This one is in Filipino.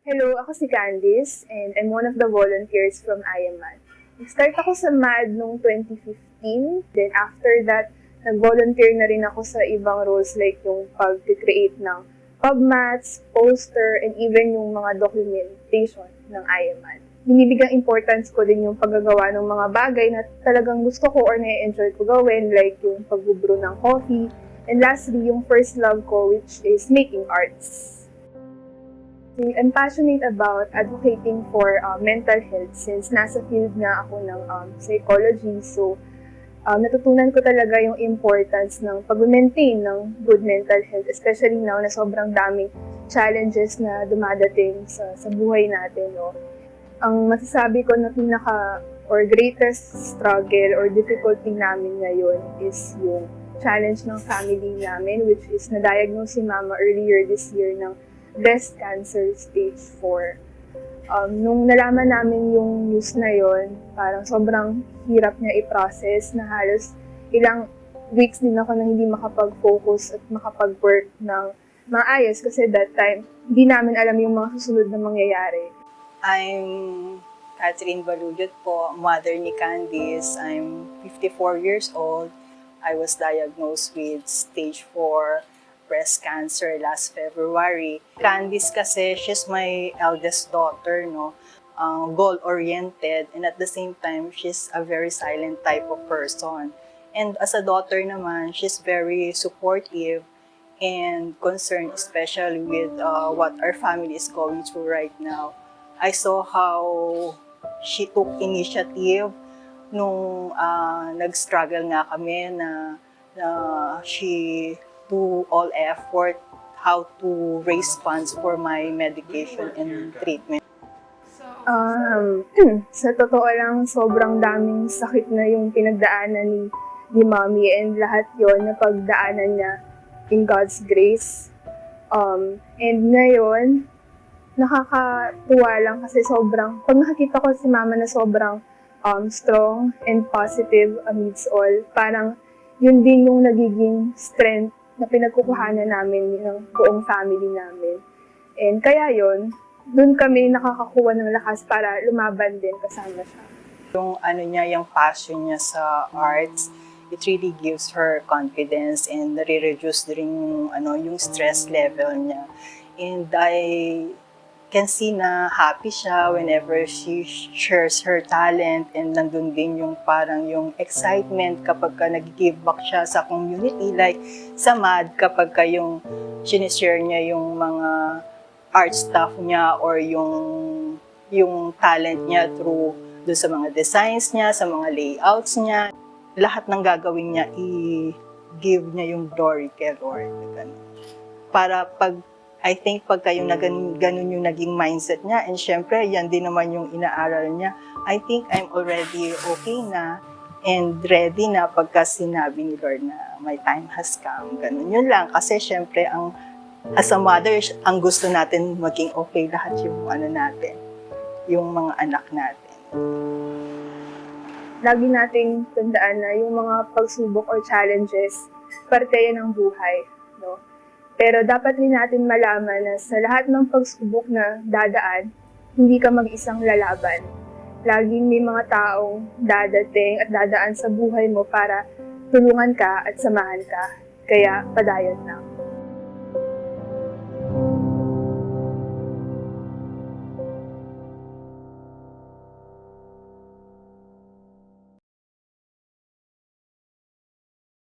Hello, ako si Candice and I'm one of the volunteers from IMAD. Nag-start ako sa MAD noong 2015. Then after that, nag-volunteer na rin ako sa ibang roles like yung pag-create ng pubmats, poster, and even yung mga documentation ng IMAD. Binibigyang importance ko din yung paggagawa ng mga bagay na talagang gusto ko or na-enjoy ko gawin like yung pag-brew ng coffee. And lastly, yung first love ko which is making arts. I'm passionate about advocating for mental health since nasa field nga ako ng psychology. So, natutunan ko talaga yung importance ng pag-maintain ng good mental health, especially now na sobrang daming challenges na dumadating sa buhay natin. No? Ang masasabi ko na greatest struggle or difficulty namin ngayon is yung challenge ng family namin, which is na-diagnose si Mama earlier this year ng breast cancer stage 4. Nung nalaman namin yung news na yon, parang sobrang hirap niya i-process na halos ilang weeks din ako na hindi makapag-focus at makapag-work ng maayos kasi that time, hindi namin alam yung mga susunod na mangyayari. I'm Catherine Baluyot po, mother ni Candice. I'm 54 years old. I was diagnosed with stage 4 breast cancer last February. Candice kasi, she's my eldest daughter, no? Goal-oriented, and at the same time, she's a very silent type of person. And as a daughter naman, she's very supportive and concerned, especially with what our family is going through right now. I saw how she took initiative nung nag-struggle nga kami na she do all effort how to raise funds for my medication and treatment. Sa totoo lang, sobrang daming sakit na yung pinagdaanan ni Mommy and lahat yon na pagdaanan niya in God's grace. And ngayon, nakakatuwa lang kasi pag nakikita ko si Mama na sobrang strong and positive amidst all, parang yun din yung nagiging strength na pinagkukuhanan namin ng buong family namin. And kaya yun, dun kami nakakakuha ng lakas para lumaban din kasama siya. Yung yung passion niya sa arts, it really gives her confidence and nare-reduce din yung stress level niya. And I can see na happy siya whenever she shares her talent, and nandun din yung parang yung excitement kapag ka nag-give back siya sa community, like sa MAD kapag ka yung sinishare niya yung mga art stuff niya or yung talent niya through doon sa mga designs niya, sa mga layouts niya. Lahat ng gagawin niya, i-give niya yung glory kay Lord. Para I think pagka yung ganun yung naging mindset niya, and syempre, yan din naman yung inaaral niya, I think I'm already okay na and ready na pagka sinabi ni Lord na my time has come. Ganun yun lang. Kasi syempre, as a mother, ang gusto natin maging okay lahat yung natin, yung mga anak natin. Lagi nating tandaan na yung mga pagsubok or challenges, parte yan ng buhay. No? Pero dapat rin natin malaman na sa lahat ng pagsubok na dadaan, hindi ka mag-isang lalaban. Laging may mga taong dadating at dadaan sa buhay mo para tulungan ka at samahan ka. Kaya padayon lang.